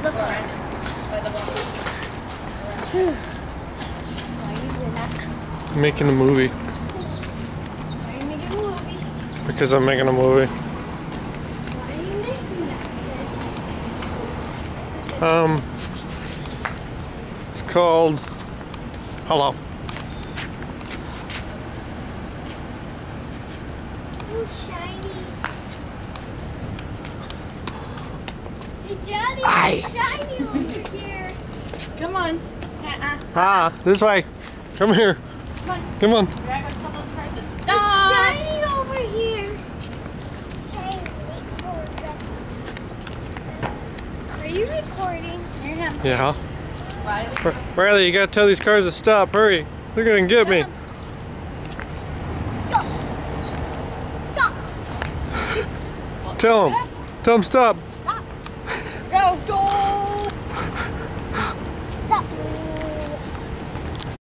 the front. I'm making a movie. Why are you making a movie? Because I'm making a movie. Why are you making that? It's called Hello. Oh, shiny. Hey, Daddy, it's shiny over here. Come on. Ah, this way. Come here. Come on. Come on. We gotta go tell those cars to It's stop. shiny over here. Are you recording? Yeah. Riley. Riley, you gotta tell these cars to stop. Hurry. They're gonna get me. Stop. Stop. Tell them. Tell them stop.